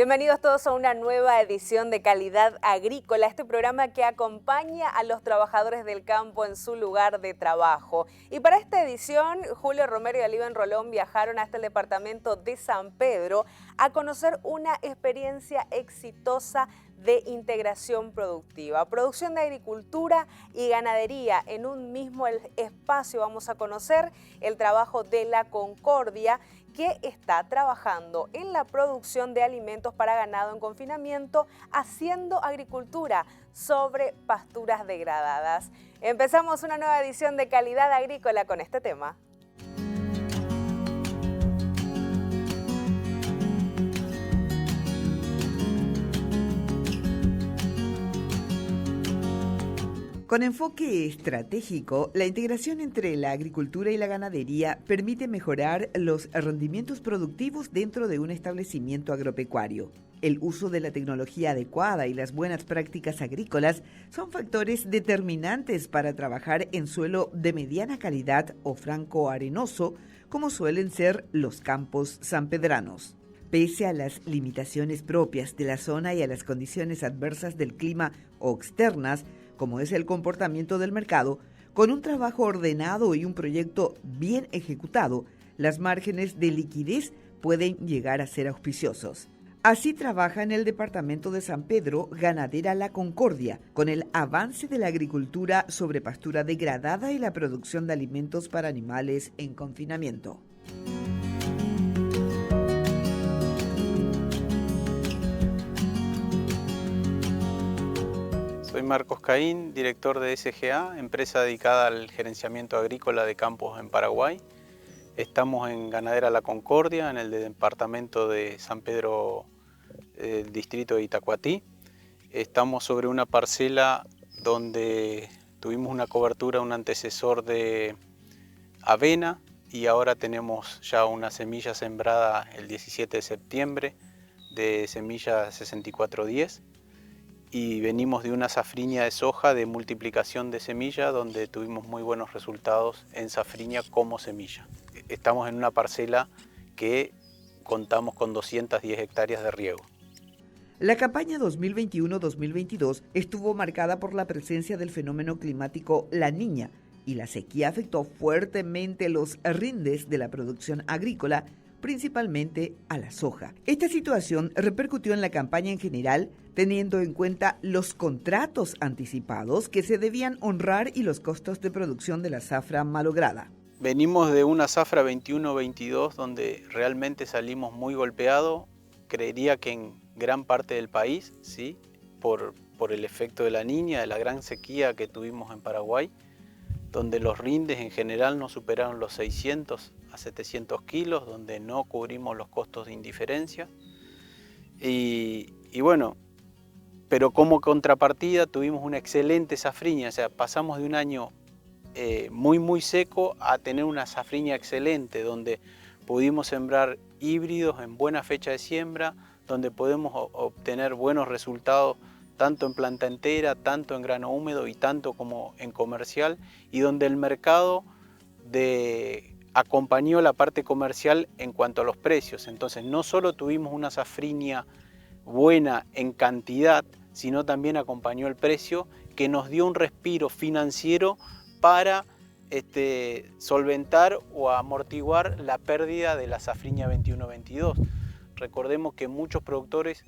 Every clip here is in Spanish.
Bienvenidos todos a una nueva edición de Calidad Agrícola, este programa que acompaña a los trabajadores del campo en su lugar de trabajo. Y para esta edición, Julio Romero y Aliben Rolón viajaron hasta el departamento de San Pedro a conocer una experiencia exitosa de integración productiva. Producción de agricultura y ganadería en un mismo espacio. Vamos a conocer el trabajo de La Concordia, que está trabajando en la producción de alimentos para ganado en confinamiento, haciendo agricultura sobre pasturas degradadas. Empezamos una nueva edición de Calidad Agrícola con este tema. Con enfoque estratégico, la integración entre la agricultura y la ganadería permite mejorar los rendimientos productivos dentro de un establecimiento agropecuario. El uso de la tecnología adecuada y las buenas prácticas agrícolas son factores determinantes para trabajar en suelo de mediana calidad o franco arenoso, como suelen ser los campos sanpedranos. Pese a las limitaciones propias de la zona y a las condiciones adversas del clima o externas, como es el comportamiento del mercado, con un trabajo ordenado y un proyecto bien ejecutado, las márgenes de liquidez pueden llegar a ser auspiciosos. Así trabaja en el departamento de San Pedro Ganadera La Concordia, con el avance de la agricultura sobre pastura degradada y la producción de alimentos para animales en confinamiento. Soy Marcos Caín, director de SGA, empresa dedicada al gerenciamiento agrícola de campos en Paraguay. Estamos en Ganadera La Concordia, en el departamento de San Pedro, el distrito de Itacoatí. Estamos sobre una parcela donde tuvimos una cobertura, un antecesor de avena, y ahora tenemos ya una semilla sembrada el 17 de septiembre de semilla 6410. Y venimos de una safriña de soja de multiplicación de semilla donde tuvimos muy buenos resultados en safriña como semilla. Estamos en una parcela que contamos con 210 hectáreas de riego. La campaña 2021-2022 estuvo marcada por la presencia del fenómeno climático La Niña y la sequía afectó fuertemente los rindes de la producción agrícola, principalmente a la soja. Esta situación repercutió en la campaña en general, teniendo en cuenta los contratos anticipados que se debían honrar y los costos de producción de la zafra malograda. Venimos de una zafra 21-22 donde realmente salimos muy golpeados, creería que en gran parte del país, ¿sí? por el efecto de La Niña, de la gran sequía que tuvimos en Paraguay, donde los rindes en general no superaron los 600 a 700 kilos, donde no cubrimos los costos de indiferencia. Y bueno, pero como contrapartida tuvimos una excelente safriña, o sea, pasamos de un año muy seco a tener una safriña excelente, donde pudimos sembrar híbridos en buena fecha de siembra, donde podemos obtener buenos resultados tanto en planta entera, tanto en grano húmedo y tanto como en comercial, y donde el mercado acompañó la parte comercial en cuanto a los precios. Entonces no solo tuvimos una safriña buena en cantidad, sino también acompañó el precio, que nos dio un respiro financiero para solventar o amortiguar la pérdida de la safriña 21-22. Recordemos que muchos productores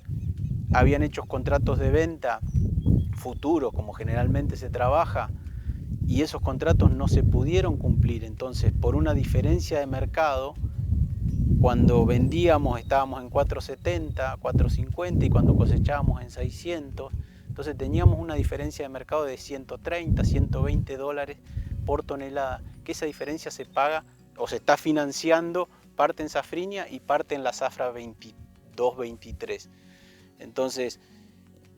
habían hecho contratos de venta futuros, como generalmente se trabaja, y esos contratos no se pudieron cumplir. Entonces, por una diferencia de mercado, cuando vendíamos estábamos en 470, 450 y cuando cosechábamos en 600. Entonces teníamos una diferencia de mercado de 130, 120 dólares por tonelada, que esa diferencia se paga o se está financiando parte en safriña y parte en la zafra 22-23. Entonces,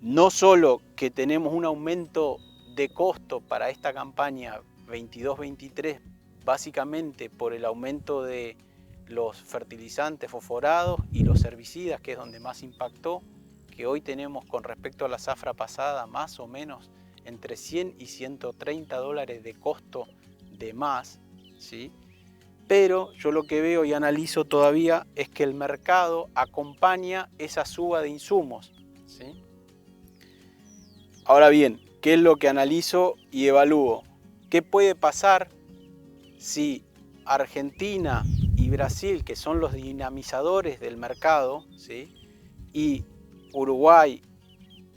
no solo que tenemos un aumento de costo para esta campaña 22-23, básicamente por el aumento de los fertilizantes fosforados y los herbicidas, que es donde más impactó, que hoy tenemos con respecto a la zafra pasada más o menos entre 100 y 130 dólares de costo de más, ¿sí? pero yo lo que veo y analizo todavía es que el mercado acompaña esa suba de insumos, ¿sí? Ahora bien, ¿qué es lo que analizo y evalúo? ¿Qué puede pasar si Argentina y Brasil, que son los dinamizadores del mercado, ¿sí? y Uruguay,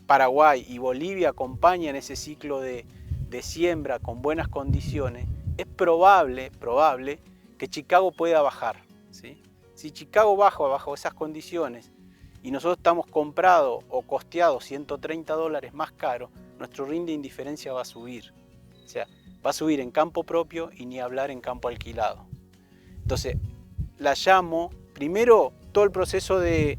Paraguay y Bolivia acompañan ese ciclo de siembra con buenas condiciones? Es probable que Chicago pueda bajar, ¿sí? Si Chicago baja bajo esas condiciones y nosotros estamos comprados o costeados $130 más caro, nuestro rinde de indiferencia va a subir. O sea, va a subir en campo propio y ni hablar en campo alquilado. Entonces, la llamo, primero todo el proceso de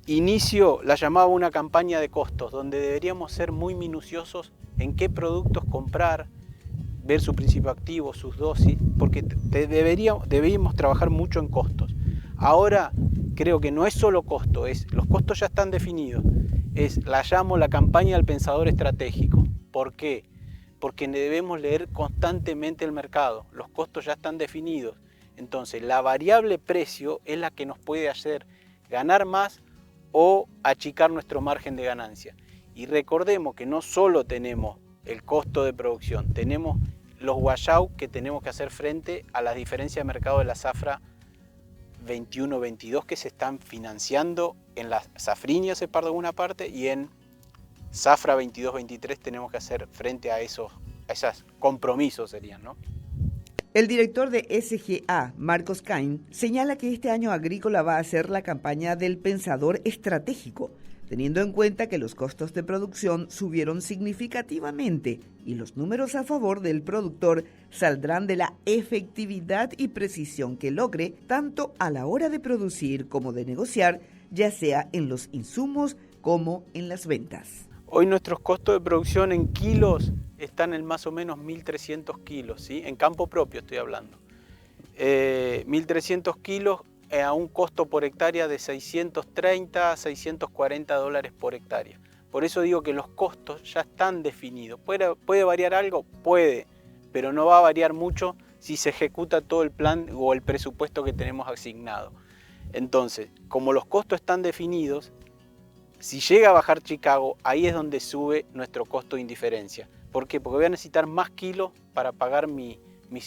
inicio la llamaba una campaña de costos, donde deberíamos ser muy minuciosos en qué productos comprar, ver su principio activo, sus dosis, porque deberíamos trabajar mucho en costos. Ahora creo que no es solo costo, los costos ya están definidos. La llamo la campaña del pensador estratégico. ¿Por qué? Porque debemos leer constantemente el mercado, los costos ya están definidos. Entonces la variable precio es la que nos puede hacer ganar más o achicar nuestro margen de ganancia. Y recordemos que no solo tenemos el costo de producción, tenemos los washout que tenemos que hacer frente a las diferencias de mercado de la zafra 21-22 que se están financiando en la safriña CEPAR de una parte y en zafra 22-23 tenemos que hacer frente a esos compromisos serían, ¿no? El director de SGA, Marcos Cain, señala que este año agrícola va a ser la campaña del pensador estratégico, teniendo en cuenta que los costos de producción subieron significativamente y los números a favor del productor saldrán de la efectividad y precisión que logre tanto a la hora de producir como de negociar, ya sea en los insumos como en las ventas. Hoy nuestros costos de producción en kilos están en más o menos 1.300 kilos, ¿sí? En campo propio estoy hablando. 1.300 kilos a un costo por hectárea de $630 a $640 por hectárea. Por eso digo que los costos ya están definidos. ¿Puede variar algo? Puede, pero no va a variar mucho si se ejecuta todo el plan o el presupuesto que tenemos asignado. Entonces, como los costos están definidos, si llega a bajar Chicago, ahí es donde sube nuestro costo de indiferencia. ¿Por qué? Porque voy a necesitar más kilos para pagar mis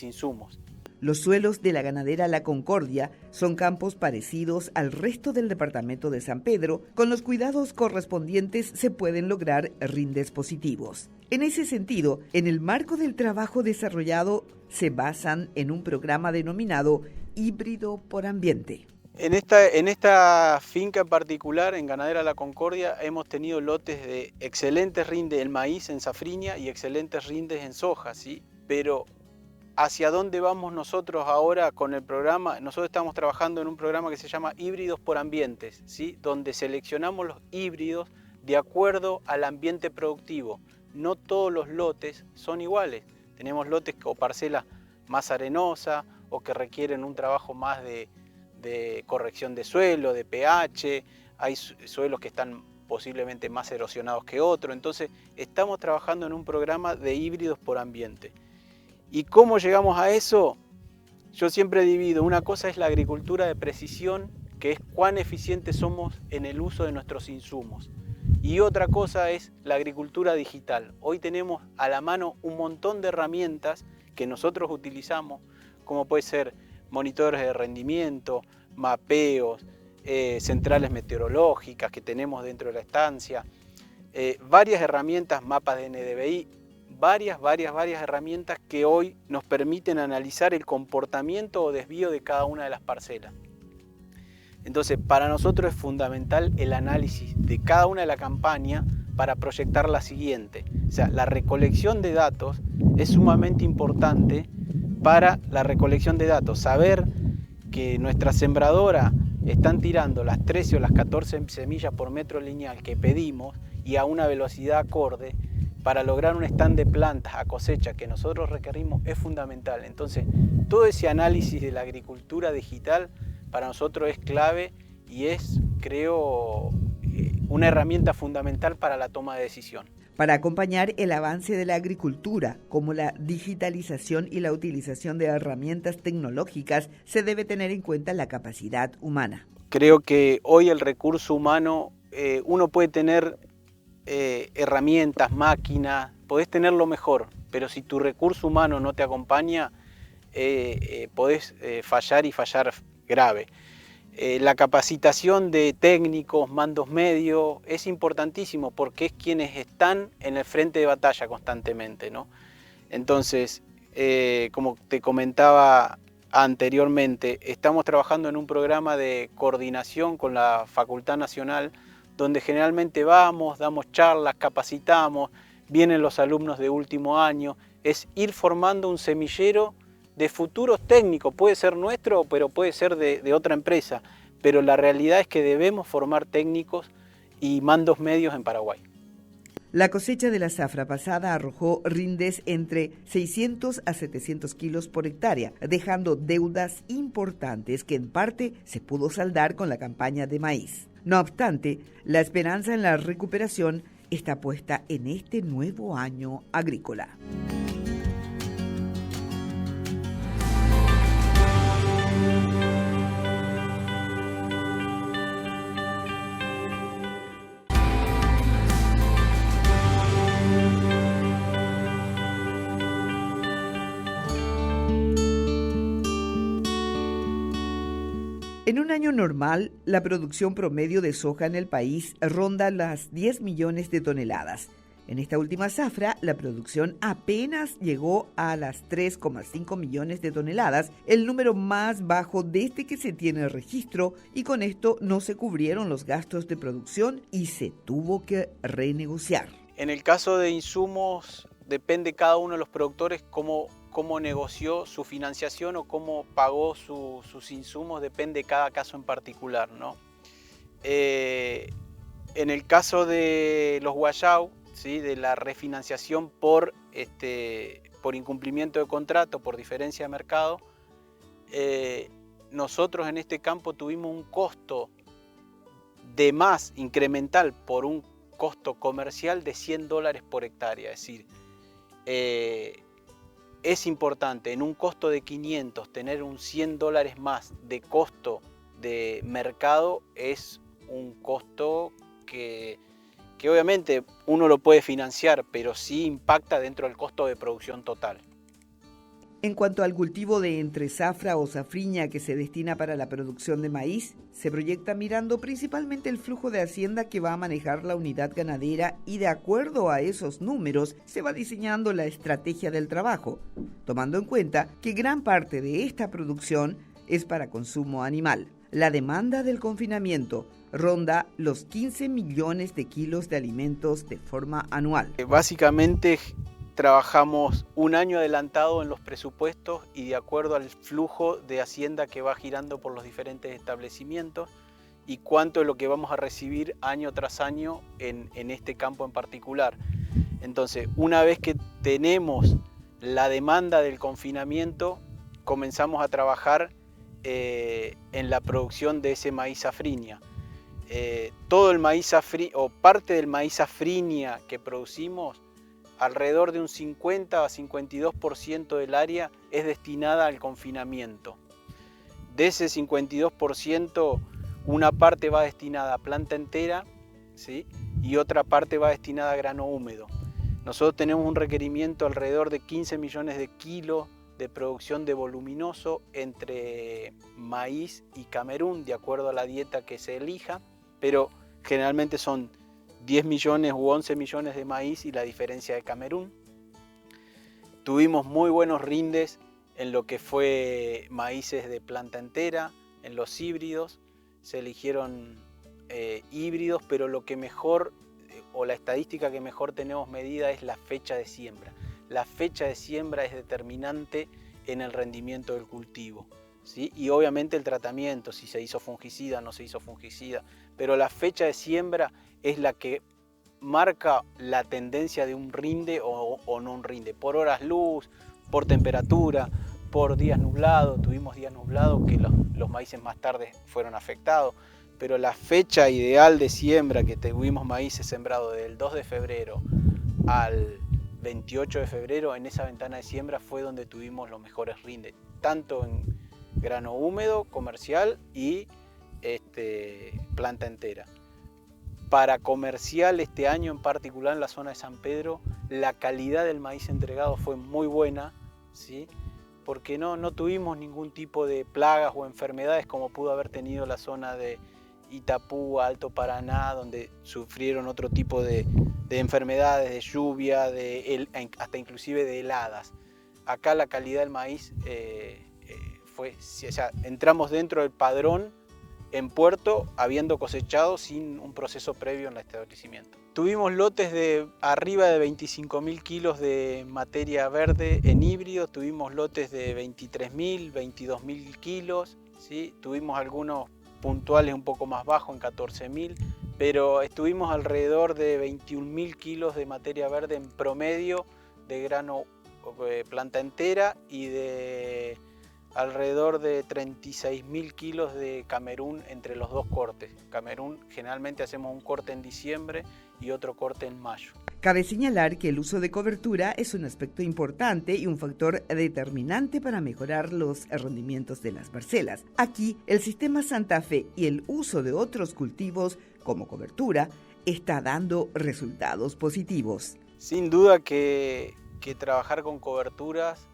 insumos. Los suelos de la ganadera La Concordia son campos parecidos al resto del departamento de San Pedro. Con los cuidados correspondientes se pueden lograr rindes positivos. En ese sentido, en el marco del trabajo desarrollado, se basan en un programa denominado híbrido por ambiente. En esta finca en particular, en Ganadera La Concordia, hemos tenido lotes de excelentes rindes en maíz, en safriña y excelentes rindes en soja, ¿sí? Pero ¿hacia dónde vamos nosotros ahora con el programa? Nosotros estamos trabajando en un programa que se llama Híbridos por Ambientes, ¿sí? Donde seleccionamos los híbridos de acuerdo al ambiente productivo. No todos los lotes son iguales. Tenemos lotes o parcelas más arenosas o que requieren un trabajo más de corrección de suelo, de pH, hay suelos que están posiblemente más erosionados que otros, entonces estamos trabajando en un programa de híbridos por ambiente. ¿Y cómo llegamos a eso? Yo siempre divido, una cosa es la agricultura de precisión, que es cuán eficientes somos en el uso de nuestros insumos, y otra cosa es la agricultura digital. Hoy tenemos a la mano un montón de herramientas que nosotros utilizamos, como puede ser monitores de rendimiento, mapeos, centrales meteorológicas que tenemos dentro de la estancia, varias herramientas, mapas de NDVI, varias herramientas que hoy nos permiten analizar el comportamiento o desvío de cada una de las parcelas. Entonces, para nosotros es fundamental el análisis de cada una de la campaña para proyectar la siguiente. O sea, la recolección de datos es sumamente importante para la recolección de datos. Saber que nuestras sembradoras están tirando las 13 o las 14 semillas por metro lineal que pedimos y a una velocidad acorde para lograr un stand de plantas a cosecha que nosotros requerimos es fundamental. Entonces, todo ese análisis de la agricultura digital para nosotros es clave y es, creo, una herramienta fundamental para la toma de decisión. Para acompañar el avance de la agricultura, como la digitalización y la utilización de herramientas tecnológicas, se debe tener en cuenta la capacidad humana. Creo que hoy el recurso humano, uno puede tener herramientas, máquinas, podés tener lo mejor, pero si tu recurso humano no te acompaña, podés fallar y fallar grave. La capacitación de técnicos, mandos medios, es importantísimo porque es quienes están en el frente de batalla constantemente, ¿no? Entonces, como te comentaba anteriormente, estamos trabajando en un programa de coordinación con la Facultad Nacional, donde generalmente vamos, damos charlas, capacitamos, vienen los alumnos de último año, es ir formando un semillero de futuros técnicos, puede ser nuestro, pero puede ser de otra empresa, pero la realidad es que debemos formar técnicos y mandos medios en Paraguay. La cosecha de la zafra pasada arrojó rindes entre 600 a 700 kilos por hectárea, dejando deudas importantes que en parte se pudo saldar con la campaña de maíz. No obstante, la esperanza en la recuperación está puesta en este nuevo año agrícola. En un año normal, la producción promedio de soja en el país ronda las 10 millones de toneladas. En esta última zafra, la producción apenas llegó a las 3,5 millones de toneladas, el número más bajo desde que se tiene registro, y con esto no se cubrieron los gastos de producción y se tuvo que renegociar. En el caso de insumos, depende cada uno de los productores cómo negoció su financiación o cómo pagó sus insumos, depende de cada caso en particular, ¿no? En el caso de los guayau, ¿sí?, de la refinanciación por incumplimiento de contrato, por diferencia de mercado, nosotros en este campo tuvimos un costo de más incremental por un costo comercial de $100 por hectárea, es decir, es importante en un costo de 500 tener un $100 más de costo de mercado, es un costo que obviamente uno lo puede financiar, pero sí impacta dentro del costo de producción total. En cuanto al cultivo de entre-zafra o safriña que se destina para la producción de maíz, se proyecta mirando principalmente el flujo de hacienda que va a manejar la unidad ganadera y de acuerdo a esos números se va diseñando la estrategia del trabajo, tomando en cuenta que gran parte de esta producción es para consumo animal. La demanda del confinamiento ronda los 15 millones de kilos de alimentos de forma anual. Básicamente trabajamos un año adelantado en los presupuestos y de acuerdo al flujo de hacienda que va girando por los diferentes establecimientos y cuánto es lo que vamos a recibir año tras año en este campo en particular. Entonces, una vez que tenemos la demanda del confinamiento, comenzamos a trabajar en la producción de ese maíz safriña. Todo el maíz safriña o parte del maíz safriña que producimos, alrededor de un 50 a 52% del área es destinada al confinamiento. De ese 52%, una parte va destinada a planta entera, ¿sí?, y otra parte va destinada a grano húmedo. Nosotros tenemos un requerimiento alrededor de 15 millones de kilos de producción de voluminoso entre maíz y camerún, de acuerdo a la dieta que se elija, pero generalmente son 10 millones u 11 millones de maíz y la diferencia de camerún. Tuvimos muy buenos rindes en lo que fue maíces de planta entera, en los híbridos. Se eligieron híbridos, pero lo que mejor, o la estadística que mejor tenemos medida es la fecha de siembra. La fecha de siembra es determinante en el rendimiento del cultivo, ¿sí? Y obviamente el tratamiento, si se hizo fungicida o no se hizo fungicida, pero la fecha de siembra es la que marca la tendencia de un rinde o no un rinde, por horas luz, por temperatura, por días nublados. Tuvimos días nublados que los maíces más tarde fueron afectados, pero la fecha ideal de siembra, que tuvimos maíces sembrados del 2 de febrero al 28 de febrero, en esa ventana de siembra fue donde tuvimos los mejores rindes, tanto en grano húmedo, comercial y planta entera. Para comercial este año en particular en la zona de San Pedro, la calidad del maíz entregado fue muy buena, ¿sí? Porque no tuvimos ningún tipo de plagas o enfermedades como pudo haber tenido la zona de Itapú, Alto Paraná, donde sufrieron otro tipo de enfermedades, de lluvia, hasta inclusive de heladas. Acá la calidad del maíz entramos dentro del padrón en puerto habiendo cosechado sin un proceso previo en el establecimiento. Tuvimos lotes de arriba de 25.000 kilos de materia verde en híbrido, tuvimos lotes de 23.000, 22.000 kilos, ¿sí? Tuvimos algunos puntuales un poco más bajos en 14.000, pero estuvimos alrededor de 21.000 kilos de materia verde en promedio de grano planta entera y de alrededor de 36.000 kilos de camerún entre los dos cortes. Camerún generalmente hacemos un corte en diciembre y otro corte en mayo. Cabe señalar que el uso de cobertura es un aspecto importante y un factor determinante para mejorar los rendimientos de las parcelas. Aquí, el sistema Santa Fe y el uso de otros cultivos como cobertura está dando resultados positivos. Sin duda que trabajar con coberturas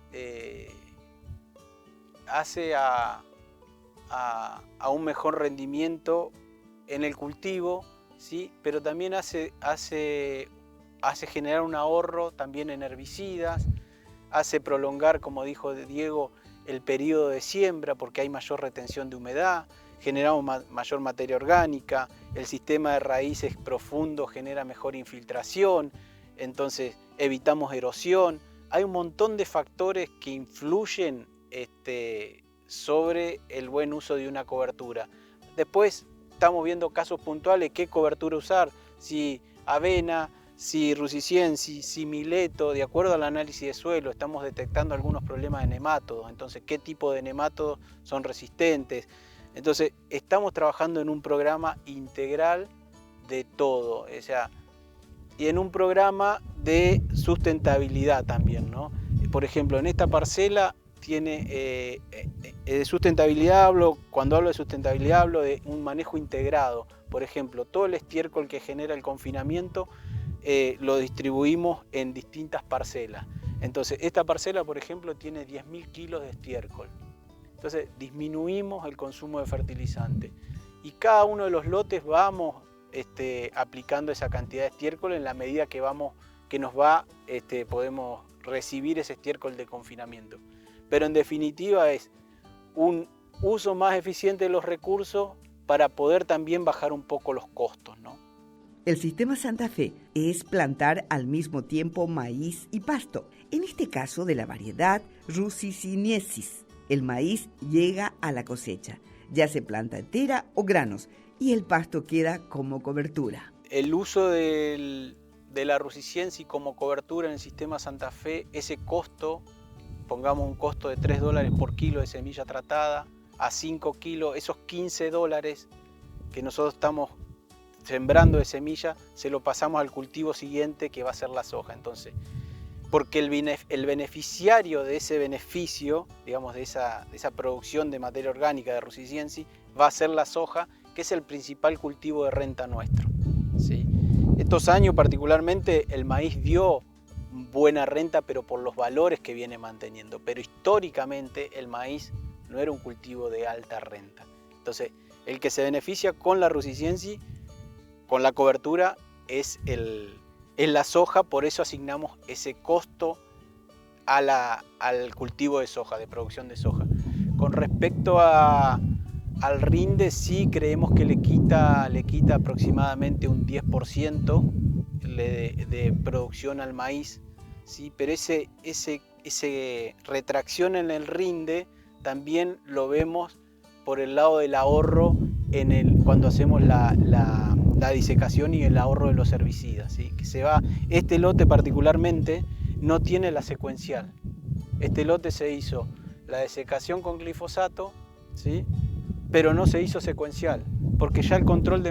hace a un mejor rendimiento en el cultivo, ¿sí? Pero también hace generar un ahorro también en herbicidas, hace prolongar, como dijo Diego, el periodo de siembra porque hay mayor retención de humedad, generamos mayor materia orgánica, el sistema de raíces profundo genera mejor infiltración, entonces evitamos erosión. Hay un montón de factores que influyen sobre el buen uso de una cobertura. Después estamos viendo casos puntuales, qué cobertura usar, si avena, si rusiciensis, si mileto, de acuerdo al análisis de suelo, estamos detectando algunos problemas de nemátodos, entonces qué tipo de nemátodos son resistentes. Entonces estamos trabajando en un programa integral de todo, o sea, y en un programa de sustentabilidad también, ¿no? Por ejemplo, en esta parcela tiene de sustentabilidad, cuando hablo de sustentabilidad hablo de un manejo integrado. Por ejemplo, todo el estiércol que genera el confinamiento lo distribuimos en distintas parcelas. Entonces, esta parcela, por ejemplo, tiene 10.000 kilos de estiércol. Entonces, disminuimos el consumo de fertilizante. Y cada uno de los lotes vamos aplicando esa cantidad de estiércol en la medida que podemos recibir ese estiércol de confinamiento. Pero en definitiva es un uso más eficiente de los recursos para poder también bajar un poco los costos, ¿no? El sistema Santa Fe es plantar al mismo tiempo maíz y pasto, en este caso de la variedad Rusiciensis. El maíz llega a la cosecha, ya se planta entera o granos, y el pasto queda como cobertura. El uso de la Rusiciensis como cobertura en el sistema Santa Fe, ese costo, pongamos un costo de $3 por kilo de semilla tratada, a 5 kilos, esos $15 que nosotros estamos sembrando de semilla, se lo pasamos al cultivo siguiente que va a ser la soja. Entonces, porque el beneficiario de ese beneficio, digamos, de esa producción de materia orgánica de Rusiciensis, va a ser la soja, que es el principal cultivo de renta nuestro, ¿sí? Estos años particularmente el maíz dio buena renta, pero por los valores que viene manteniendo. Pero históricamente el maíz no era un cultivo de alta renta. Entonces, el que se beneficia con la Rusiciensis, con la cobertura, es la soja, por eso asignamos ese costo al cultivo de soja, de producción de soja. Con respecto al rinde, sí creemos que le quita aproximadamente un 10% de producción al maíz, ¿sí? Pero ese retracción en el rinde también lo vemos por el lado del ahorro cuando hacemos la disecación y el ahorro de los herbicidas, ¿sí? Que este lote particularmente no tiene la secuencial. Este lote se hizo la desecación con glifosato, ¿sí? pero no se hizo secuencial, porque ya el control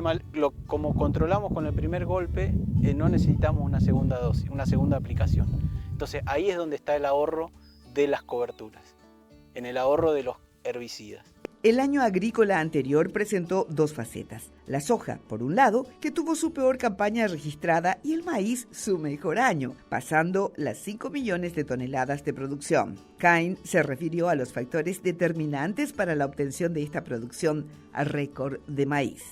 como controlamos con el primer golpe, no necesitamos una segunda dosis, una segunda aplicación. Entonces ahí es donde está el ahorro de las coberturas, en el ahorro de los herbicidas. El año agrícola anterior presentó dos facetas. La soja, por un lado, que tuvo su peor campaña registrada, y el maíz su mejor año, pasando las 5 millones de toneladas de producción. Cain se refirió a los factores determinantes para la obtención de esta producción a récord de maíz.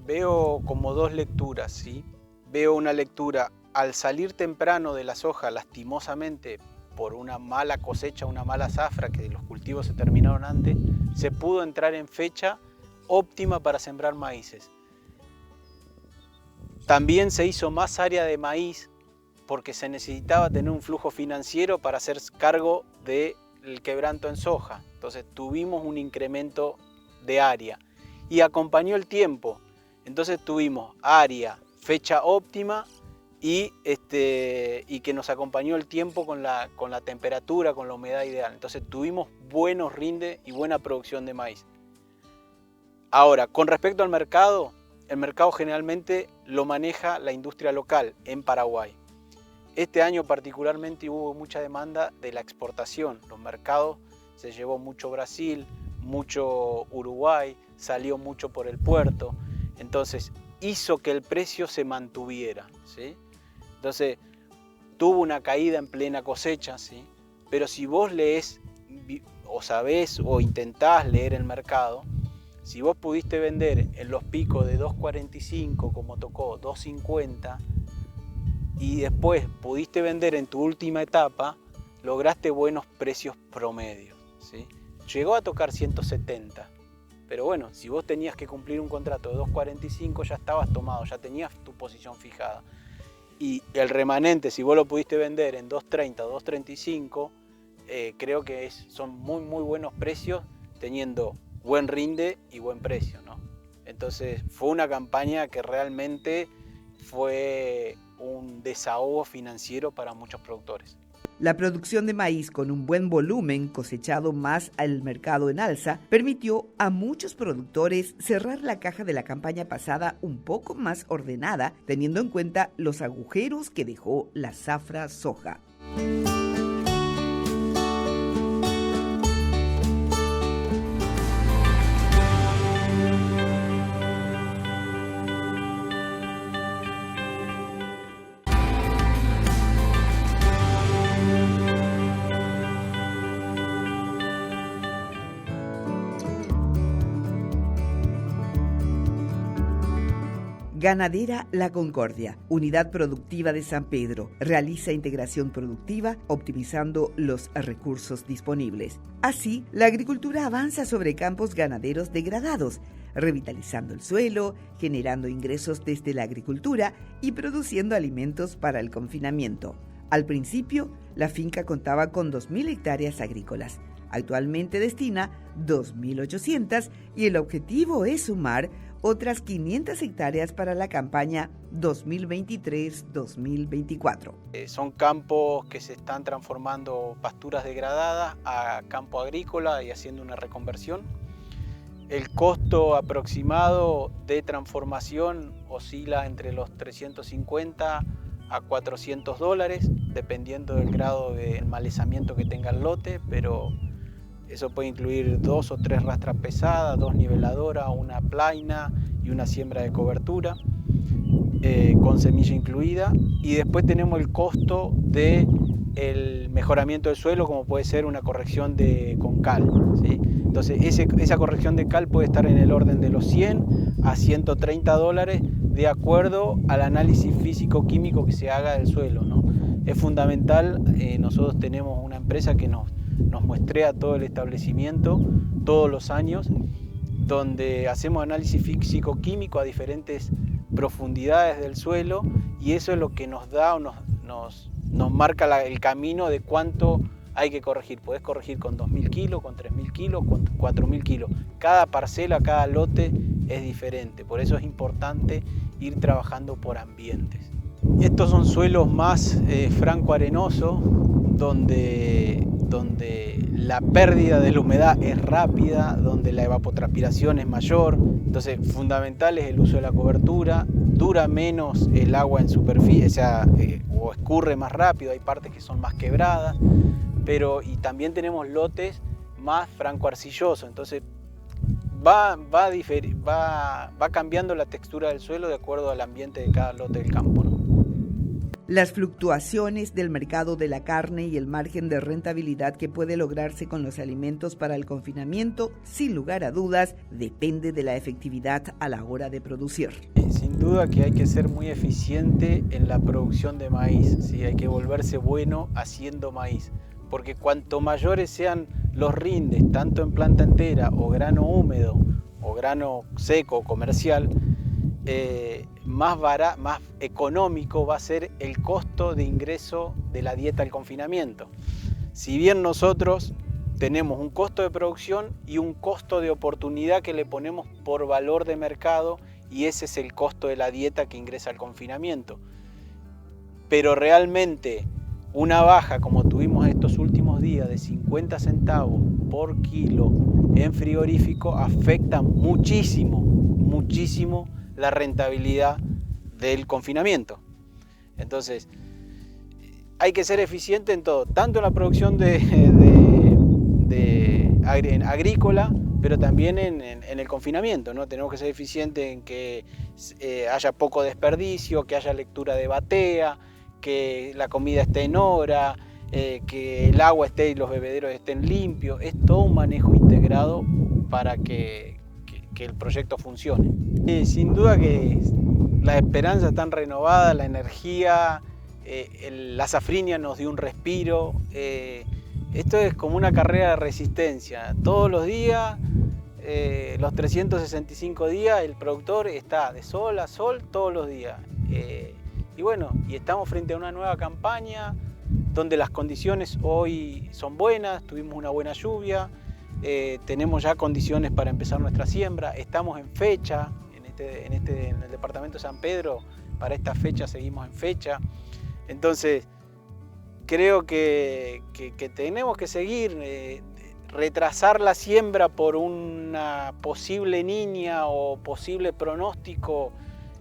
Veo como dos lecturas, ¿sí? Veo una lectura al salir temprano de la soja, lastimosamente, por una mala cosecha, una mala zafra, que los cultivos se terminaron antes, se pudo entrar en fecha óptima para sembrar maíces. También se hizo más área de maíz porque se necesitaba tener un flujo financiero para hacer cargo del quebranto en soja. Entonces tuvimos un incremento de área y acompañó el tiempo. Entonces tuvimos área, fecha óptima, y que nos acompañó el tiempo con la temperatura, con la humedad ideal. Entonces tuvimos buenos rindes y buena producción de maíz. Ahora, con respecto al mercado, el mercado generalmente lo maneja la industria local en Paraguay. Este año particularmente hubo mucha demanda de la exportación. Los mercados se llevó mucho Brasil, mucho Uruguay, salió mucho por el puerto. Entonces hizo que el precio se mantuviera, ¿sí? Entonces, tuvo una caída en plena cosecha, ¿sí? Pero si vos lees, o sabés, o intentás leer el mercado, si vos pudiste vender en los picos de 2.45, como tocó, 2.50, y después pudiste vender en tu última etapa, lograste buenos precios promedios, ¿sí? Llegó a tocar 170, pero bueno, si vos tenías que cumplir un contrato de 2.45, ya estabas tomado, ya tenías tu posición fijada. Y el remanente, si vos lo pudiste vender en 2.30 o 2.35, creo que son muy buenos precios, teniendo buen rinde y buen precio, ¿no? Entonces fue una campaña que realmente fue un desahogo financiero para muchos productores. La producción de maíz con un buen volumen cosechado más al mercado en alza permitió a muchos productores cerrar la caja de la campaña pasada un poco más ordenada, teniendo en cuenta los agujeros que dejó la zafra soja. Ganadera La Concordia, unidad productiva de San Pedro, realiza integración productiva optimizando los recursos disponibles. Así, la agricultura avanza sobre campos ganaderos degradados, revitalizando el suelo, generando ingresos desde la agricultura y produciendo alimentos para el confinamiento. Al principio, la finca contaba con 2.000 hectáreas agrícolas. Actualmente destina 2.800 y el objetivo es sumar otras 500 hectáreas para la campaña 2023-2024. Son campos que se están transformando pasturas degradadas a campo agrícola y haciendo una reconversión. El costo aproximado de transformación oscila entre los $350 a $400, dependiendo del grado de enmalezamiento que tenga el lote, pero eso puede incluir 2 o 3 rastras pesadas, 2 niveladoras, una plaina y una siembra de cobertura, con semilla incluida. Y después tenemos el costo del mejoramiento del suelo, como puede ser una corrección con cal, ¿sí? Entonces esa corrección de cal puede estar en el orden de los $100 a $130, de acuerdo al análisis físico-químico que se haga del suelo, ¿no? Es fundamental, nosotros tenemos una empresa que nos muestrea todo el establecimiento todos los años, donde hacemos análisis físico-químico a diferentes profundidades del suelo, y eso es lo que nos da o nos marca el camino de cuánto hay que corregir. Podés corregir con 2.000 kilos, con 3.000 kilos, con 4.000 kilos. Cada parcela, cada lote es diferente, por eso es importante ir trabajando por ambientes. Estos son suelos más franco-arenosos, donde la pérdida de la humedad es rápida, donde la evapotranspiración es mayor. Entonces, fundamental es el uso de la cobertura, dura menos el agua en superficie, o escurre más rápido, hay partes que son más quebradas, y también tenemos lotes más franco-arcillosos, entonces va cambiando la textura del suelo de acuerdo al ambiente de cada lote del campo, ¿no? Las fluctuaciones del mercado de la carne y el margen de rentabilidad que puede lograrse con los alimentos para el confinamiento, sin lugar a dudas, depende de la efectividad a la hora de producir. Sin duda que hay que ser muy eficiente en la producción de maíz, ¿sí? Hay que volverse bueno haciendo maíz, porque cuanto mayores sean los rindes, tanto en planta entera o grano húmedo o grano seco comercial, más económico va a ser el costo de ingreso de la dieta al confinamiento. Si bien nosotros tenemos un costo de producción y un costo de oportunidad que le ponemos por valor de mercado, y ese es el costo de la dieta que ingresa al confinamiento. Pero realmente una baja como tuvimos estos últimos días de 50 centavos por kilo en frigorífico afecta muchísimo la rentabilidad del confinamiento. Entonces, hay que ser eficiente en todo, tanto en la producción agrícola, pero también en el confinamiento, ¿no? Tenemos que ser eficientes en que haya poco desperdicio, que haya lectura de batea, que la comida esté en hora, que el agua esté y los bebederos estén limpios. Es todo un manejo integrado para que el proyecto funcione. Sin duda que las esperanzas están renovadas, la energía, la safrinia nos dio un respiro. Esto es como una carrera de resistencia. Todos los días, los 365 días, el productor está de sol a sol todos los días. Y estamos frente a una nueva campaña donde las condiciones hoy son buenas, tuvimos una buena lluvia, tenemos ya condiciones para empezar nuestra siembra, estamos en fecha, en el departamento de San Pedro, para esta fecha seguimos en fecha. Entonces, creo que tenemos que seguir, retrasar la siembra por una posible niña o posible pronóstico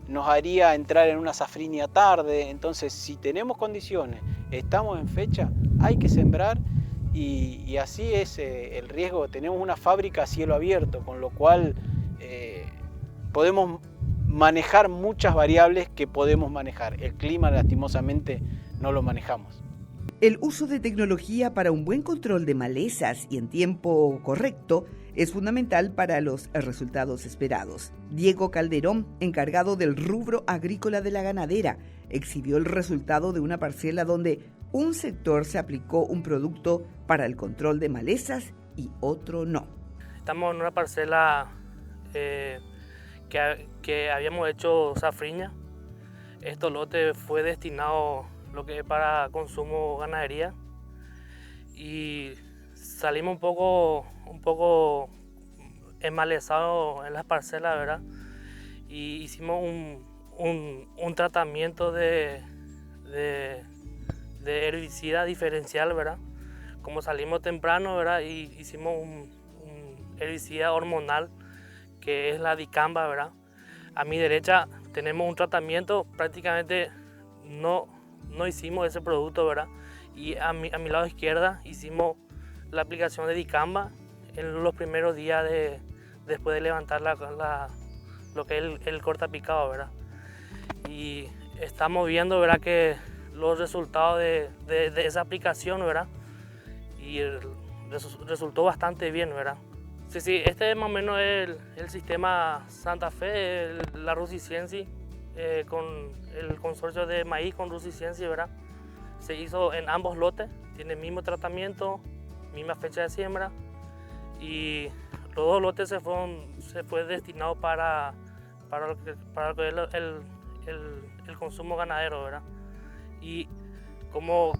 nos haría entrar en una safrinia tarde. Entonces, si tenemos condiciones, estamos en fecha, hay que sembrar y así es el riesgo. Tenemos una fábrica a cielo abierto, con lo cual podemos manejar muchas variables que podemos manejar. El clima, lastimosamente, no lo manejamos. El uso de tecnología para un buen control de malezas y en tiempo correcto es fundamental para los resultados esperados. Diego Calderón, encargado del rubro agrícola de la ganadera, exhibió el resultado de una parcela donde un sector se aplicó un producto para el control de malezas y otro no. Estamos en una parcela que habíamos hecho safriña. Este lote fue destinado lo que es para consumo ganadería y salimos un poco enmalezados en las parcelas, ¿verdad? Y hicimos un tratamiento de herbicida diferencial, ¿verdad? Como salimos temprano, ¿verdad? Y hicimos un herbicida hormonal que es la dicamba, ¿verdad? A mi derecha tenemos un tratamiento, prácticamente no hicimos ese producto, ¿verdad? Y a mi lado izquierda hicimos la aplicación de dicamba en los primeros días después de levantar lo que es el cortapicado, ¿verdad? Y estamos viendo, ¿verdad?, que los resultados de esa aplicación, ¿verdad? Y resultó bastante bien, ¿verdad? Sí, este es más o menos el sistema Santa Fe, la Rusiciencia, con el consorcio de maíz con Rusiciencia, ¿verdad? Se hizo en ambos lotes, tiene el mismo tratamiento, misma fecha de siembra, y los dos lotes se fue destinado para el consumo ganadero, ¿verdad? Y como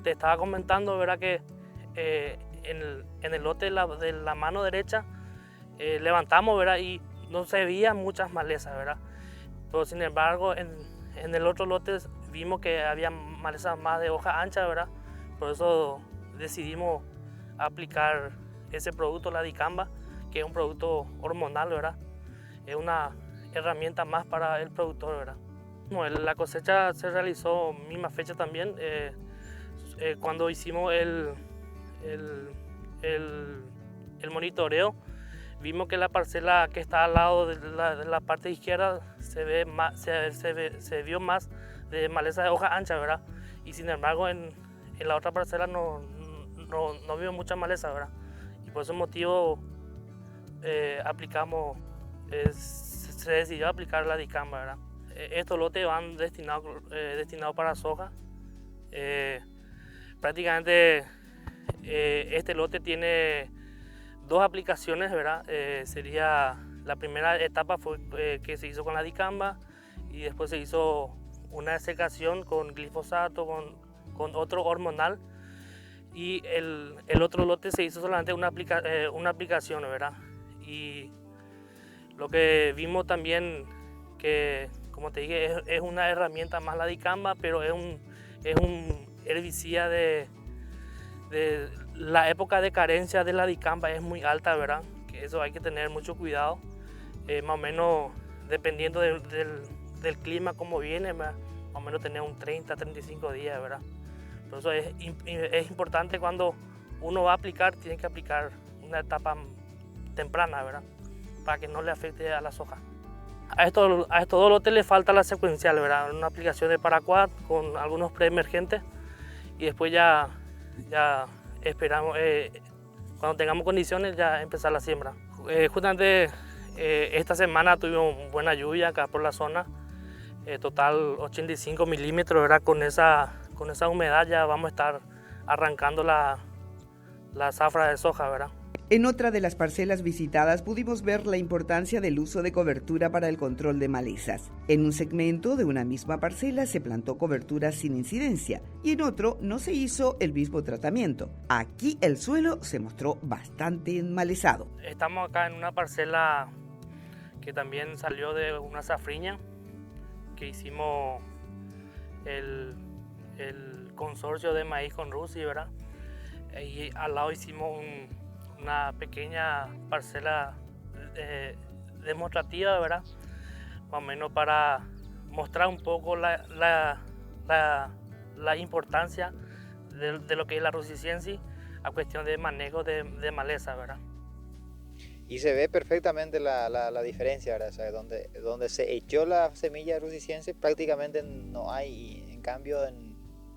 te estaba comentando, ¿verdad?, que en el lote de la mano derecha levantamos, ¿verdad?, y no se veían muchas malezas, ¿verdad? Pero sin embargo, en en el otro lote vimos que había malezas más de hoja ancha, ¿verdad? Por eso decidimos aplicar ese producto, la dicamba, que es un producto hormonal, ¿verdad? Es una herramienta más para el productor, ¿verdad? Bueno, la cosecha se realizó misma fecha también, cuando hicimos el monitoreo. Vimos que la parcela que está al lado de la parte izquierda se vio más de maleza de hoja ancha, ¿verdad? Y sin embargo en la otra parcela no vimos mucha maleza, ¿verdad? Y por ese motivo se decidió aplicar la dicamba, ¿verdad? Estos lotes van destinados para soja. Prácticamente este lote tiene 2 aplicaciones, ¿verdad? La primera etapa fue que se hizo con la dicamba y después se hizo una desecación con glifosato, con otro hormonal, y el otro lote se hizo solamente una aplicación, ¿verdad? Y lo que vimos también que, como te dije, es una herramienta más la dicamba, pero es un herbicida de la época de carencia de la dicamba es muy alta, ¿verdad? Que eso hay que tener mucho cuidado, más o menos dependiendo del clima como viene, ¿verdad? Más o menos tener un 30-35 días, ¿verdad? Por eso es importante cuando uno va a aplicar, tiene que aplicar una etapa temprana, ¿verdad? Para que no le afecte a la soja. A estos 2 lotes le falta la secuencial, ¿verdad? Una aplicación de paraquat con algunos preemergentes y después ya esperamos, cuando tengamos condiciones, ya empezar la siembra. Justamente esta semana tuvimos buena lluvia acá por la zona, total 85 milímetros, ¿verdad? Con esa humedad ya vamos a estar arrancando la zafra de soja, ¿verdad? En otra de las parcelas visitadas pudimos ver la importancia del uso de cobertura para el control de malezas. En un segmento de una misma parcela se plantó cobertura sin incidencia y en otro no se hizo el mismo tratamiento. Aquí el suelo se mostró bastante enmalezado. Estamos acá en una parcela que también salió de una safriña que hicimos el consorcio de maíz con Rusi, ¿verdad? Y al lado hicimos una pequeña parcela demostrativa, ¿verdad? Más o menos para mostrar un poco la importancia de lo que es la Rusicensis a cuestión de manejo de maleza, ¿verdad? Y se ve perfectamente la diferencia, ¿verdad? O sea, donde se echó la semilla de Rusicensis prácticamente no hay, en cambio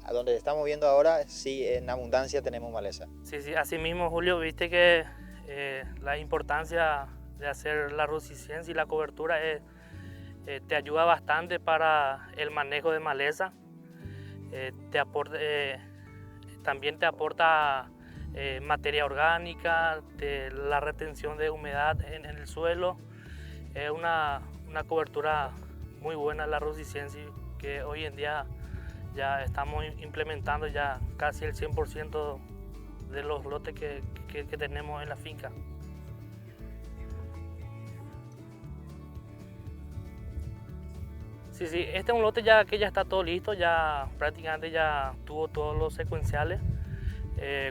a donde estamos viendo ahora, sí, en abundancia tenemos maleza. Sí, así mismo, Julio, viste que la importancia de hacer la Rusicensis y la cobertura te ayuda bastante para el manejo de maleza. También te aporta materia orgánica, la retención de humedad en el suelo. Es una cobertura muy buena la Rusicensis, que hoy en día ya estamos implementando ya casi el 100% de los lotes que tenemos en la finca. Sí, este es un lote que ya está todo listo, ya prácticamente ya tuvo todos los secuenciales.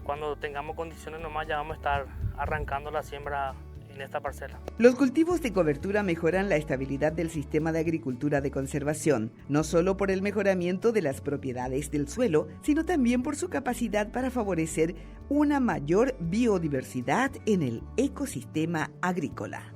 Cuando tengamos condiciones nomás ya vamos a estar arrancando la siembra en esta parcela. Los cultivos de cobertura mejoran la estabilidad del sistema de agricultura de conservación, no solo por el mejoramiento de las propiedades del suelo, sino también por su capacidad para favorecer una mayor biodiversidad en el ecosistema agrícola.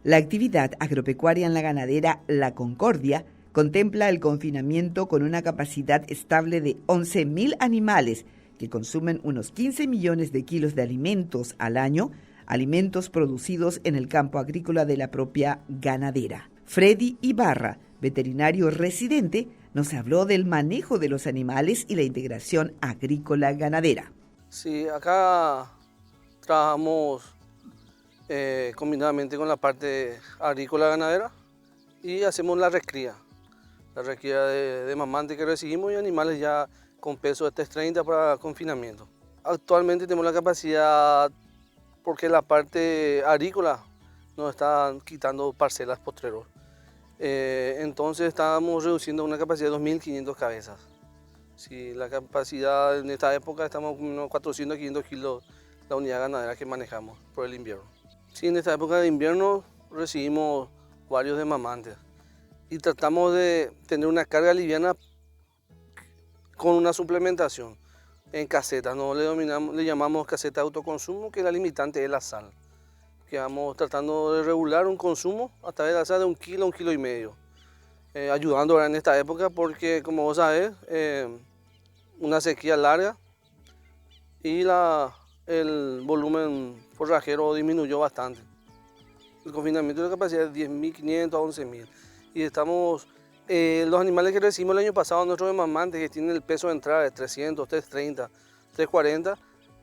La actividad agropecuaria en la ganadera La Concordia contempla el confinamiento con una capacidad estable de 11.000 animales que consumen unos 15 millones de kilos de alimentos al año, alimentos producidos en el campo agrícola de la propia ganadera. Freddy Ibarra, veterinario residente, nos habló del manejo de los animales y la integración agrícola-ganadera. Sí, acá trabajamos combinadamente con la parte agrícola-ganadera y hacemos la recría de mamantes que recibimos y animales ya con peso de 330 para confinamiento. Actualmente tenemos la capacidad, porque la parte agrícola nos está quitando parcelas potreros. Entonces estábamos reduciendo una capacidad de 2.500 cabezas. Sí, la capacidad en esta época estamos con unos 400 a 500 kilos la unidad ganadera que manejamos por el invierno. Sí, en esta época de invierno recibimos varios desmamantes y tratamos de tener una carga liviana con una suplementación en casetas. No le llamamos caseta de autoconsumo, que la limitante es la sal. Que vamos tratando de regular un consumo a través de la sal de 1 kilo, 1,5 kilos. Ayudando ahora en esta época porque, como vos sabés, una sequía larga y el volumen forrajero disminuyó bastante. El confinamiento de capacidad es de 10.500 a 11.000. Y estamos, los animales que recibimos el año pasado, nuestros desmamantes que tienen el peso de entrada de 300, 330, 340,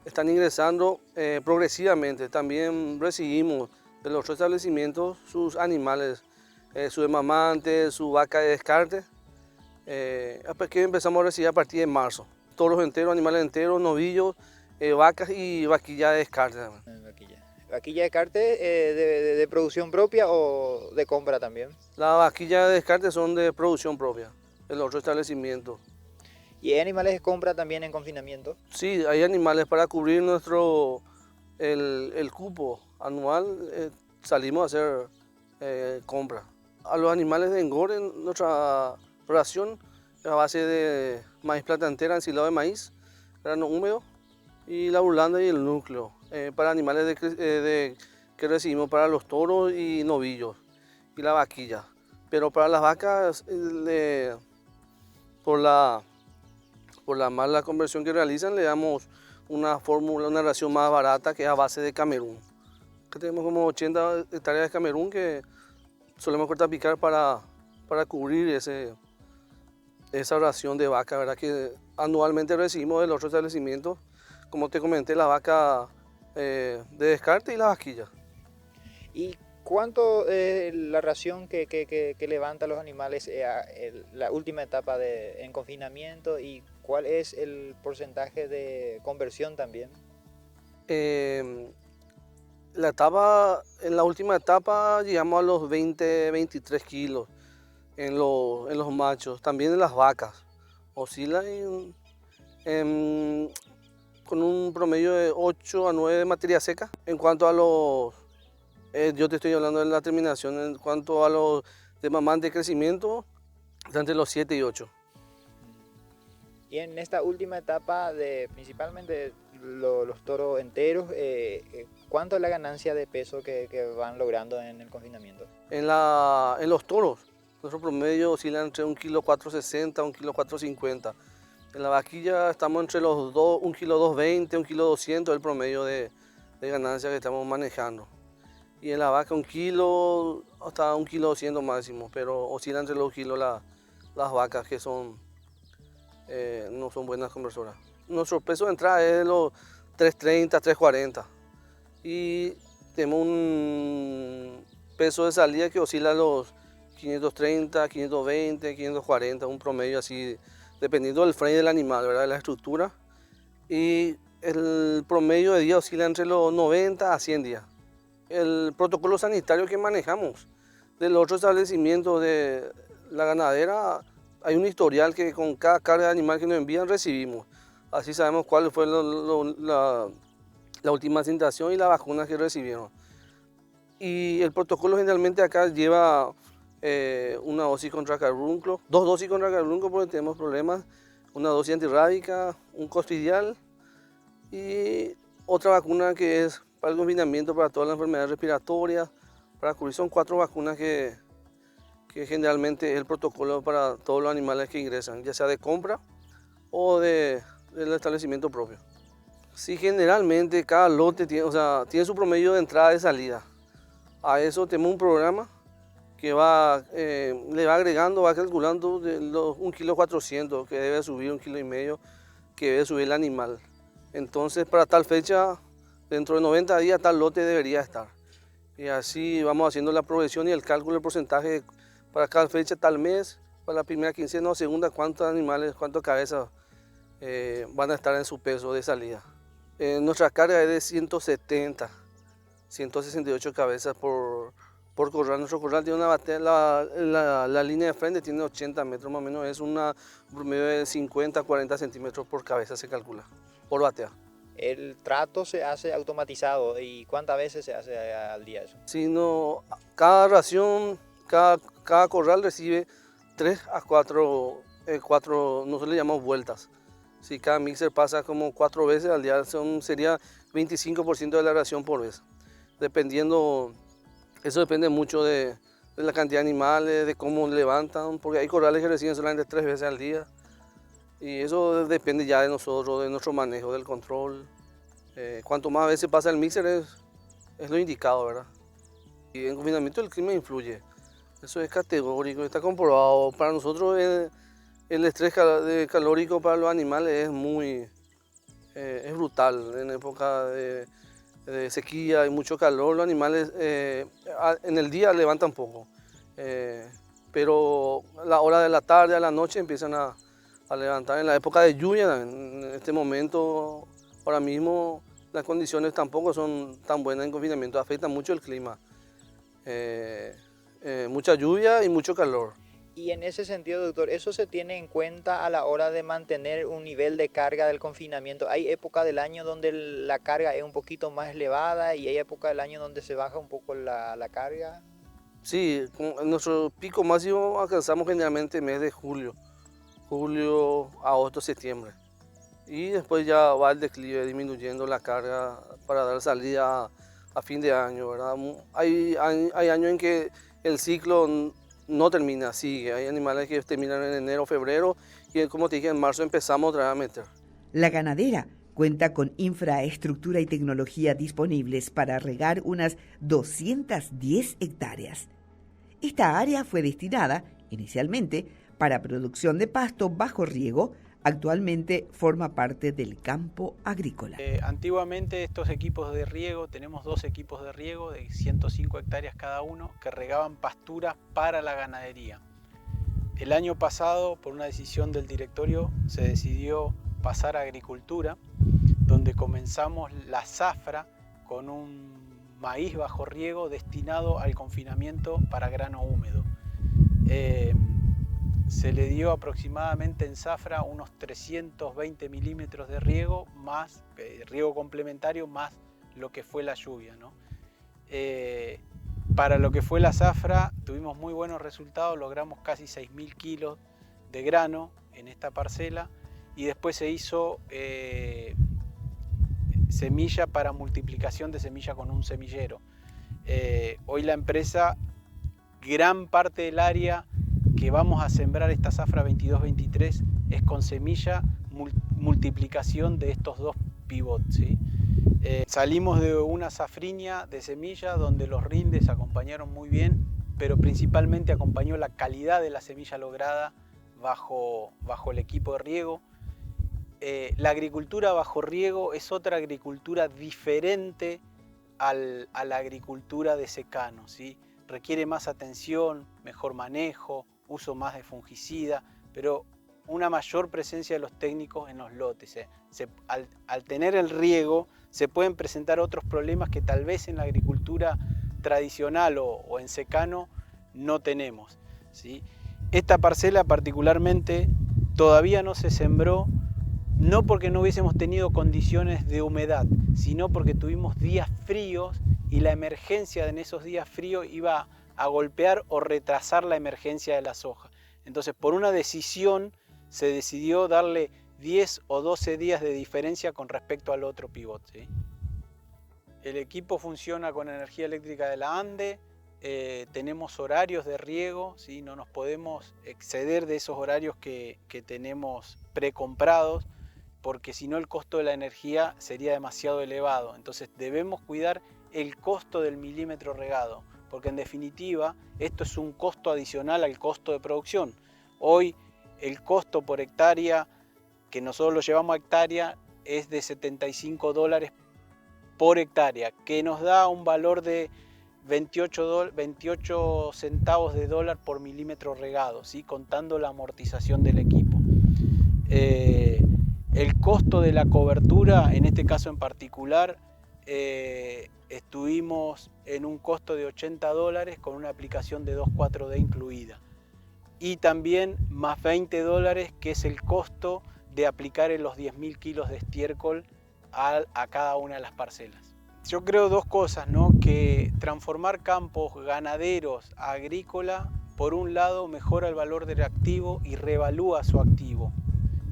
están ingresando progresivamente. También recibimos de los otros establecimientos sus animales, su desmamante, su vaca de descarte, que empezamos a recibir a partir de marzo. Toros enteros, animales enteros, novillos, vacas y vaquilla de descarte. ¿Vaquilla de descarte de producción propia o de compra también? Las vaquillas de descarte son de producción propia, el otro establecimiento. ¿Y hay animales de compra también en confinamiento? Sí, hay animales para cubrir el cupo anual, salimos a hacer compra. A los animales de engorde, nuestra ración es a base de maíz plata entera, ensilado de maíz, grano húmedo y la burlanda y el núcleo. Para animales que recibimos para los toros y novillos y la vaquilla. Pero para las vacas, por la mala conversión que realizan, le damos una ración más barata que es a base de camerún. Que tenemos como 80 hectáreas de camerún que solemos cortar picar para cubrir esa ración de vaca, ¿verdad? Que anualmente recibimos del otro establecimiento, como te comenté, la vaca de descarte y la vaquilla. ¿Y cuánto es la ración que levanta los animales la última etapa en confinamiento y cuál es el porcentaje de conversión también? En la última etapa llegamos a los 20-23 kilos en los machos, también en las vacas. Oscila con un promedio de 8 a 9 de materia seca. En cuanto a yo te estoy hablando de la terminación, en cuanto a los desmamantes de crecimiento, está entre los 7 y 8. Y en esta última etapa, principalmente los toros enteros, ¿cuánto es la ganancia de peso que van logrando en el confinamiento? En los toros, nuestro promedio oscila entre 1,460 kg, 1,450 kg. En la vaquilla estamos entre los 1,220 kg, 1,200 kg, el promedio de ganancia que estamos manejando. Y en la vaca 1 kilo hasta 1,200 kg máximo, pero oscilan entre los kilos las vacas que no son buenas conversoras. Nuestro peso de entrada es de los 330, 340 y tenemos un peso de salida que oscila a los 530, 520, 540, un promedio así, dependiendo del frame del animal, ¿verdad? De la estructura. Y el promedio de día oscila entre los 90 a 100 días. El protocolo sanitario que manejamos del otro establecimiento de la ganadera, hay un historial que con cada carga de animal que nos envían recibimos. Así sabemos cuál fue la última asignación y la vacuna que recibieron. Y el protocolo generalmente acá lleva una dosis contra carbunclo, 2 dosis contra carbunclo porque tenemos problemas, una dosis antirrábica, un cospidial y otra vacuna que es para el confinamiento para todas las enfermedades respiratorias, para cubrir. Son 4 vacunas que generalmente es el protocolo para todos los animales que ingresan, ya sea de compra o del establecimiento propio. Sí, generalmente cada lote tiene su promedio de entrada y de salida. A eso tenemos un programa que le va agregando, va calculando de los 1,4 kg que debe subir, 1,5 kg que debe subir el animal. Entonces para tal fecha, dentro de 90 días tal lote debería estar. Y así vamos haciendo la progresión y el cálculo del porcentaje para cada fecha, tal mes, para la primera quincena o segunda, cuántos animales, cuántas cabezas van a estar en su peso de salida. Nuestra carga es de 170, 168 cabezas por corral. Nuestro corral tiene una batea, la línea de frente tiene 80 metros más o menos, es un promedio de 50, 40 centímetros por cabeza se calcula, por batea. El trato se hace automatizado, ¿y cuántas veces se hace al día eso? Si no, cada ración, cada corral recibe 3 a 4, nosotros le llamamos vueltas. Si cada mixer pasa como 4 veces al día, sería 25% de la ración por vez. Dependiendo, eso depende mucho de la cantidad de animales, de cómo levantan, porque hay corrales que reciben solamente 3 veces al día. Y eso depende ya de nosotros, de nuestro manejo, del control. Cuanto más veces pasa el mixer es lo indicado, ¿verdad? Y en confinamiento el clima influye. Eso es categórico, está comprobado. Para nosotros el estrés calórico para los animales es brutal. En época de sequía y mucho calor, los animales en el día levantan poco. Pero a la hora de la tarde, a la noche empiezan a levantar. En la época de lluvia, en este momento, ahora mismo las condiciones tampoco son tan buenas en confinamiento, afecta mucho el clima. Mucha lluvia y mucho calor. Y en ese sentido, doctor, ¿eso se tiene en cuenta a la hora de mantener un nivel de carga del confinamiento? ¿Hay época del año donde la carga es un poquito más elevada y hay época del año donde se baja un poco la carga? Sí, nuestro pico máximo alcanzamos generalmente el mes de julio, agosto, septiembre. Y después ya va el declive, disminuyendo la carga para dar salida a fin de año, ¿verdad? Hay años en que el ciclo no termina, sigue. Hay animales que terminan en enero, febrero y como te dije, en marzo empezamos otra vez a meter. La ganadera cuenta con infraestructura y tecnología disponibles para regar unas 210 hectáreas. Esta área fue destinada, inicialmente, para producción de pasto bajo riego. Actualmente forma parte del campo agrícola. Antiguamente estos equipos de riego, tenemos 2 equipos de riego de 105 hectáreas cada uno que regaban pasturas para la ganadería. El año pasado, por una decisión del directorio, se decidió pasar a agricultura, donde comenzamos la zafra con un maíz bajo riego destinado al confinamiento para grano húmedo. Se le dio aproximadamente en zafra unos 320 milímetros de riego, más riego complementario, más lo que fue la lluvia, ¿no? Para lo que fue la zafra tuvimos muy buenos resultados, logramos casi 6.000 kilos de grano en esta parcela y después se hizo semilla para multiplicación de semilla con un semillero. Hoy la empresa, gran parte del área que vamos a sembrar esta zafra 22-23 es con semilla multiplicación de estos 2 pivots, ¿sí? Salimos de una safriña de semilla donde los rindes acompañaron muy bien, pero principalmente acompañó la calidad de la semilla lograda bajo el equipo de riego. La agricultura bajo riego es otra agricultura diferente a la agricultura de secano, ¿sí? Requiere más atención, mejor manejo, uso más de fungicida, pero una mayor presencia de los técnicos en los lotes. Al tener el riego se pueden presentar otros problemas que tal vez en la agricultura tradicional o en secano no tenemos, ¿sí? Esta parcela particularmente todavía no se sembró, no porque no hubiésemos tenido condiciones de humedad, sino porque tuvimos días fríos y la emergencia en esos días fríos iba a golpear o retrasar la emergencia de la soja. Entonces, por una decisión, se decidió darle 10 o 12 días de diferencia con respecto al otro pivot, ¿sí? El equipo funciona con energía eléctrica de la ANDE, tenemos horarios de riego, ¿sí? No nos podemos exceder de esos horarios que tenemos precomprados, porque si no el costo de la energía sería demasiado elevado. Entonces debemos cuidar el costo del milímetro regado. porque en definitiva esto es un costo adicional al costo de producción. Hoy el costo por hectárea, que nosotros lo llevamos a hectárea, es de $75 por hectárea, que nos da un valor de 28 centavos de dólar por milímetro regado, ¿sí? Contando la amortización del equipo. El costo de la cobertura, en este caso en particular, estuvimos en un costo de $80 con una aplicación de 2,4-D incluida. Y también más $20, que es el costo de aplicar en los 10.000 kilos de estiércol a cada una de las parcelas. Yo creo dos cosas, ¿no? Que transformar campos ganaderos a agrícola, por un lado, mejora el valor del activo y revalúa su activo.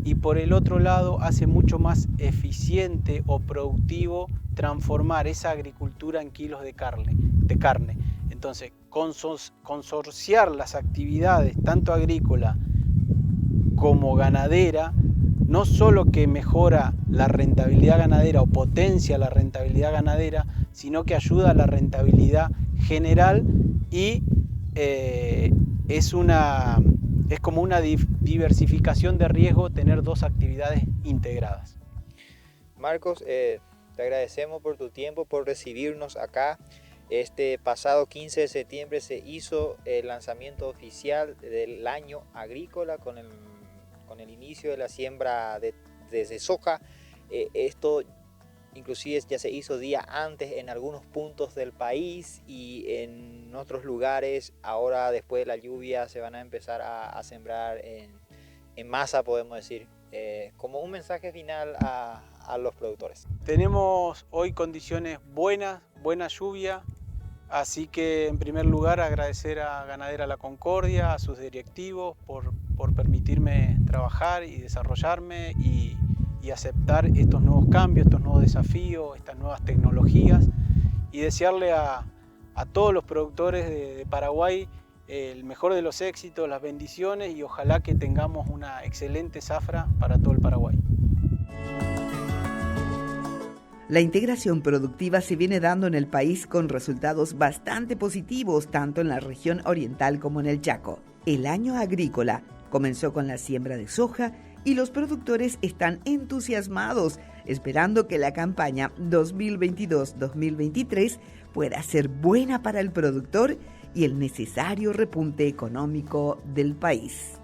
Y por el otro lado, hace mucho más eficiente o productivo transformar esa agricultura en kilos de carne. Entonces, consorciar las actividades, tanto agrícola como ganadera, no solo que mejora la rentabilidad ganadera o potencia la rentabilidad ganadera, sino que ayuda a la rentabilidad general y es como una diversificación de riesgo tener dos actividades integradas. Marcos, te agradecemos por tu tiempo, por recibirnos acá. Este pasado 15 de septiembre se hizo el lanzamiento oficial del año agrícola con el inicio de la siembra de soja. Esto inclusive ya se hizo día antes en algunos puntos del país y en otros lugares. Ahora, después de la lluvia, se van a empezar a sembrar en masa, podemos decir, como un mensaje final a los productores. Tenemos hoy condiciones buena lluvia, así que en primer lugar agradecer a Ganadera La Concordia, a sus directivos por permitirme trabajar y desarrollarme y aceptar estos nuevos cambios, estos nuevos desafíos, estas nuevas tecnologías, y desearle a todos los productores de Paraguay el mejor de los éxitos, las bendiciones, y ojalá que tengamos una excelente zafra para todo el Paraguay. La integración productiva se viene dando en el país con resultados bastante positivos, tanto en la región oriental como en el Chaco. El año agrícola comenzó con la siembra de soja y los productores están entusiasmados, esperando que la campaña 2022-2023 pueda ser buena para el productor y el necesario repunte económico del país.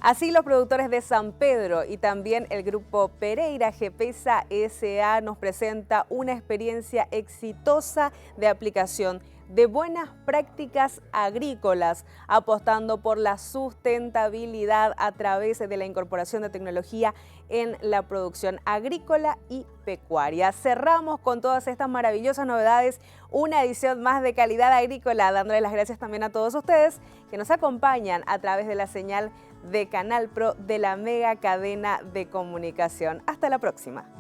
Así, los productores de San Pedro y también el grupo Pereira Gepesa S.A. nos presenta una experiencia exitosa de aplicación de buenas prácticas agrícolas, apostando por la sustentabilidad a través de la incorporación de tecnología en la producción agrícola y pecuaria. Cerramos con todas estas maravillosas novedades una edición más de Calidad Agrícola, dándole las gracias también a todos ustedes que nos acompañan a través de la señal de Canal Pro de la mega cadena de comunicación. Hasta la próxima.